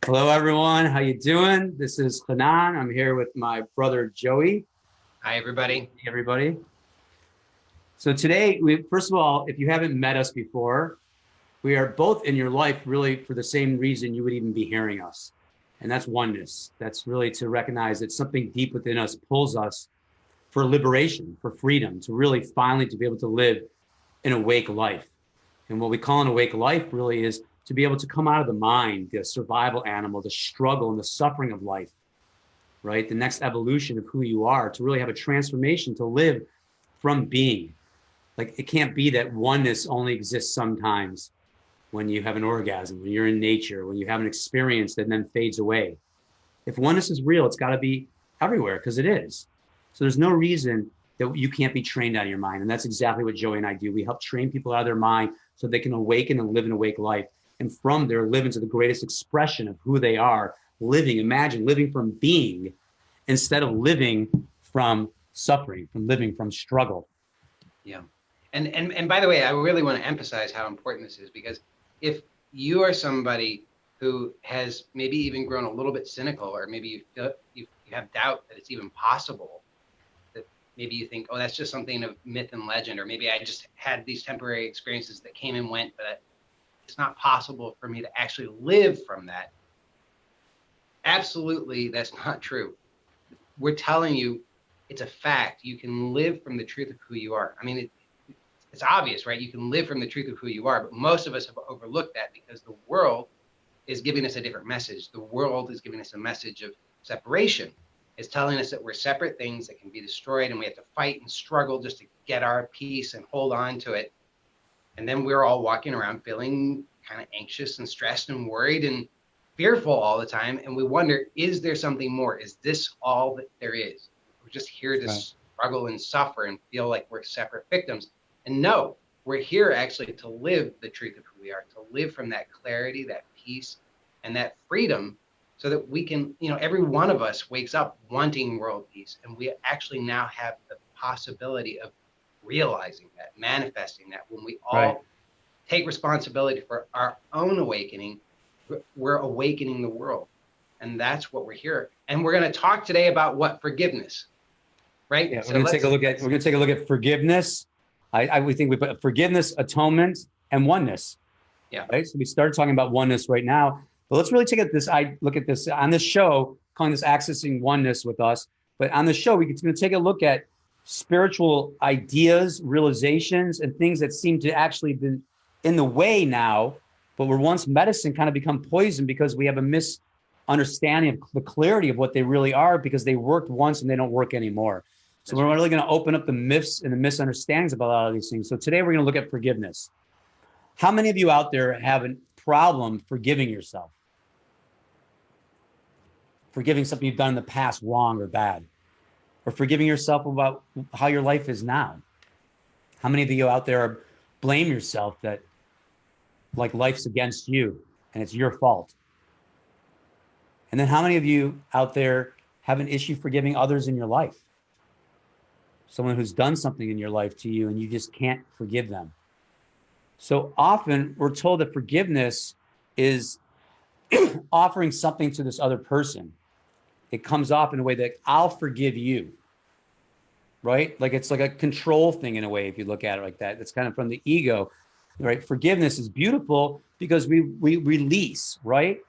Hello, everyone. How you doing? This is Chanan. I'm here with my brother, Joey. Hi, everybody. Hey, everybody. So today, first of all, if you haven't met us before, we are both in your life really for the same reason you would even be hearing us. And that's oneness. That's really to recognize that something deep within us pulls us for liberation, for freedom, to really finally to be able to live an awake life. And what we call an awake life really is to be able to come out of the mind, the survival animal, the struggle and the suffering of life, right? The next evolution of who you are, to really have a transformation, to live from being. Like, it can't be that oneness only exists sometimes when you have an orgasm, when you're in nature, when you have an experience that then fades away. If oneness is real, it's got to be everywhere, because it is. So there's no reason that you can't be trained out of your mind. And that's exactly what Joey and I do. We help train people out of their mind so they can awaken and live an awake life. And from there, live into the greatest expression of who they are, living, imagine living from being instead of living from suffering, from living from struggle. Yeah. And by the way, I really want to emphasize how important this is, because if you are somebody who has maybe even grown a little bit cynical, or maybe you feel you have doubt that it's even possible, that maybe you think, oh, that's just something of myth and legend, or maybe I just had these temporary experiences that came and went, but it's not possible for me to actually live from that. Absolutely, that's not true. We're telling you it's a fact. You can live from the truth of who you are. I mean, it's obvious, right? You can live from the truth of who you are, but most of us have overlooked that because the world is giving us a different message. The world is giving us a message of separation. It's telling us that we're separate things that can be destroyed, and we have to fight and struggle just to get our peace and hold on to it. And then we're all walking around feeling kind of anxious and stressed and worried and fearful all the time. And we wonder, is there something more? Is this all that there is? We're just here to struggle and suffer and feel like we're separate victims. And no, we're here actually to live the truth of who we are, to live from that clarity, that peace, and that freedom, so that we can, every one of us wakes up wanting world peace. And we actually now have the possibility of realizing that, manifesting that. When we all take responsibility for our own awakening, we're awakening the world. And that's what we're here. And we're going to talk today about what? Forgiveness, right? Yeah, we're going to take a look at forgiveness. We think we put forgiveness, atonement, and oneness. Yeah. Right. So we started talking about oneness right now, but let's really look at this on this show, calling this Accessing Oneness with us. But on the show, we're going to take a look at spiritual ideas, realizations, and things that seem to actually been in the way now, but were once medicine, kind of become poison because we have a misunderstanding of the clarity of what they really are, because they worked once and they don't work anymore. So we're really going to open up the myths and the misunderstandings about a lot of these things. So today we're going to look at forgiveness. How many of you out there have a problem forgiving yourself? Forgiving something you've done in the past, wrong or bad? Or forgiving yourself about how your life is now? How many of you out there blame yourself that like life's against you and it's your fault? And then how many of you out there have an issue forgiving others in your life? Someone who's done something in your life to you and you just can't forgive them. So often we're told that forgiveness is offering something to this other person. It comes off in a way that I'll forgive you, right? Like it's like a control thing in a way, if you look at it like that. It's kind of from the ego, right? Forgiveness is beautiful because we release, right?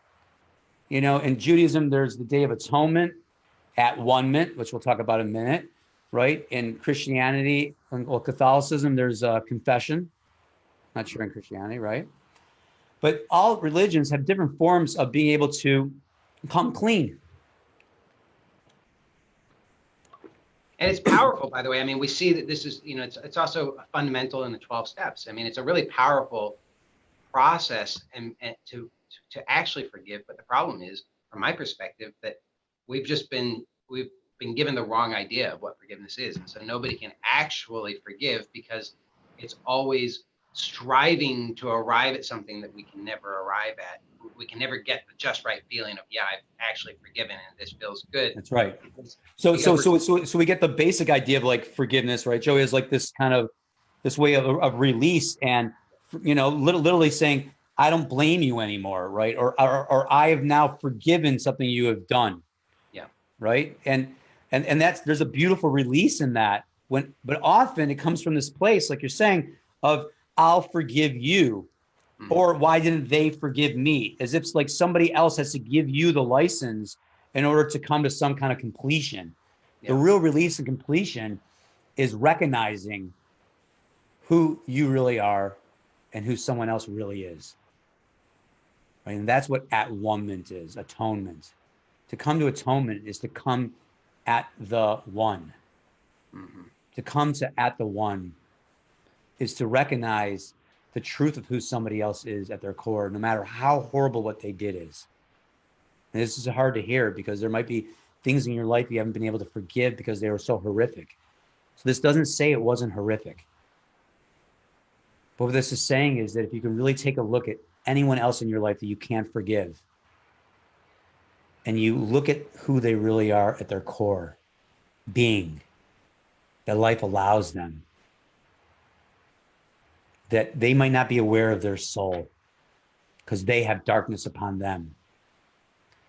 In Judaism, there's the Day of Atonement, Atonement, which we'll talk about in a minute, right? In Christianity or Catholicism, there's confession. Not sure in Christianity, right? But all religions have different forms of being able to come clean. And it's powerful, by the way. I mean, we see that this is, it's also fundamental in the 12 steps. I mean, it's a really powerful process and to actually forgive. But the problem is, from my perspective, that we've been given the wrong idea of what forgiveness is. And so nobody can actually forgive because it's always striving to arrive at something that we can never arrive at. We can never get the just right feeling of, yeah, I've actually forgiven and this feels good. That's right. So we get the basic idea of like forgiveness, right? Joey is like this kind of this way of release, and literally saying, I don't blame you anymore, right? Or I have now forgiven something you have done. Yeah. Right. And that's, there's a beautiful release in that, but often it comes from this place, like you're saying, of I'll forgive you. Mm-hmm. Or why didn't they forgive me? As if like somebody else has to give you the license in order to come to some kind of completion. The Yeah. real release and completion is recognizing who you really are and who someone else really is. Right? And that's what at-one-ment is, atonement. To come to atonement is to come at the one. Mm-hmm. To come to at the one is to recognize the truth of who somebody else is at their core, no matter how horrible what they did is. And this is hard to hear because there might be things in your life you haven't been able to forgive because they were so horrific. So this doesn't say it wasn't horrific. But what this is saying is that if you can really take a look at anyone else in your life that you can't forgive, and you look at who they really are at their core, being, that life allows them, that they might not be aware of their soul because they have darkness upon them.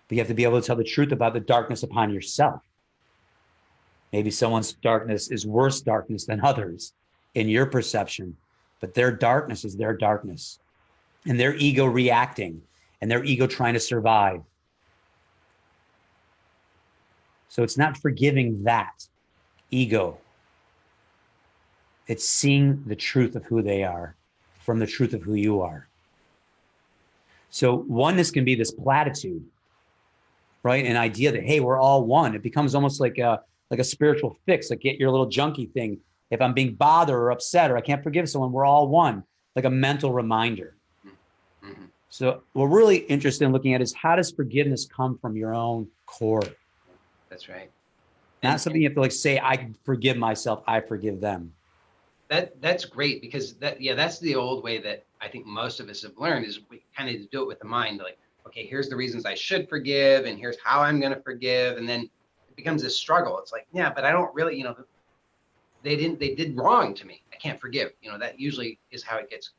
But you have to be able to tell the truth about the darkness upon yourself. Maybe someone's darkness is worse darkness than others in your perception, but their darkness is their darkness, and their ego reacting, and their ego trying to survive. So it's not forgiving that ego. It's seeing the truth of who they are from the truth of who you are. So oneness can be this platitude, right? An idea that, hey, we're all one. It becomes almost like a spiritual fix, like get your little junkie thing. If I'm being bothered or upset or I can't forgive someone, we're all one, like a mental reminder. Mm-hmm. So what we're really interested in looking at is how does forgiveness come from your own core? That's right. Not something you have to like say, I forgive myself, I forgive them. That's great because that's the old way that I think most of us have learned is we kind of do it with the mind, like, okay, here's the reasons I should forgive and here's how I'm going to forgive, and then it becomes a struggle. It's like, yeah, but I don't really, they did wrong to me, I can't forgive. That usually is how it gets,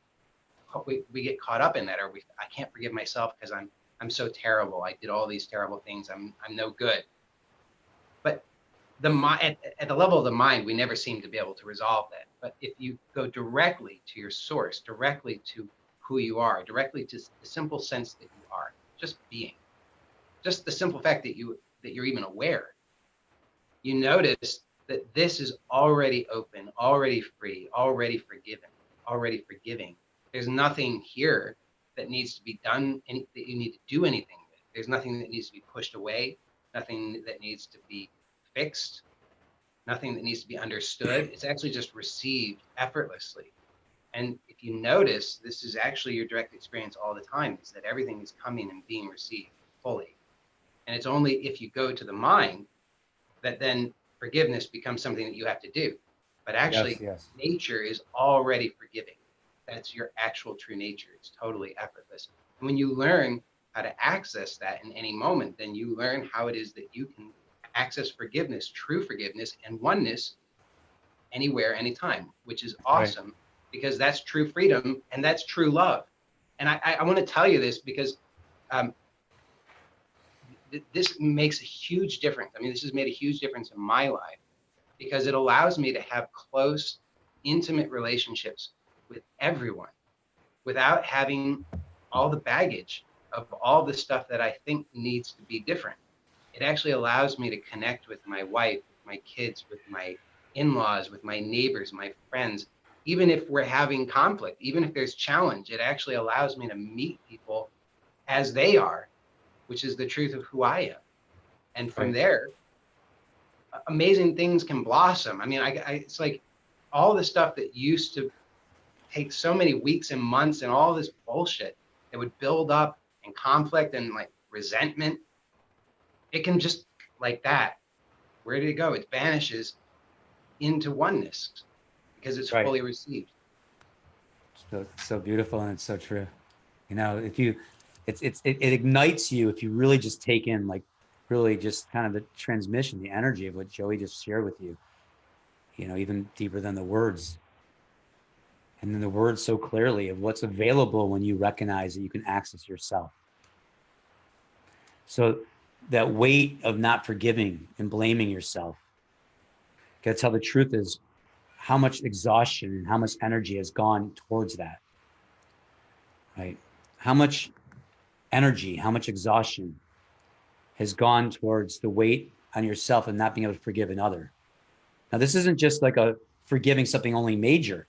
we get caught up in that, or I can't forgive myself because I'm so terrible, I did all these terrible things, I'm no good. But at the level of the mind, we never seem to be able to resolve that. But if you go directly to your source, directly to who you are, directly to the simple sense that you are, just being, just the simple fact that you're even aware, you notice that this is already open, already free, already forgiven, already forgiving. There's nothing here that needs to be done, that you need to do anything with. There's nothing that needs to be pushed away, nothing that needs to be fixed, nothing that needs to be understood. It's actually just received effortlessly. And if you notice, this is actually your direct experience all the time, is that everything is coming and being received fully. And it's only if you go to the mind that then forgiveness becomes something that you have to do. But actually, Yes. nature is already forgiving. That's your actual true nature. It's totally effortless. And when you learn how to access that in any moment, then you learn how it is that you can access forgiveness, true forgiveness, and oneness anywhere, anytime, which is awesome, right? Because that's true freedom and that's true love. And I want to tell you this because this makes a huge difference. I mean, this has made a huge difference in my life because it allows me to have close, intimate relationships with everyone without having all the baggage of all the stuff that I think needs to be different. It actually allows me to connect with my wife, with my kids, with my in-laws, with my neighbors, my friends. Even if we're having conflict, even if there's challenge, it actually allows me to meet people as they are, which is the truth of who I am. And from there, amazing things can blossom. I mean, it's like all the stuff that used to take so many weeks and months and all this bullshit that would build up and conflict and like resentment, it can just like that. Where did it go? It vanishes into oneness because it's fully received. So beautiful, and it's so true. If you, it ignites you if you really just take in, like, really just kind of the transmission, the energy of what Joey just shared with you. Even deeper than the words. And then the word so clearly of what's available when you recognize that you can access yourself. So that weight of not forgiving and blaming yourself, that's how the truth is, how much exhaustion and how much energy has gone towards that, right? How much energy, how much exhaustion has gone towards the weight on yourself and not being able to forgive another. Now, this isn't just like a forgiving something only major.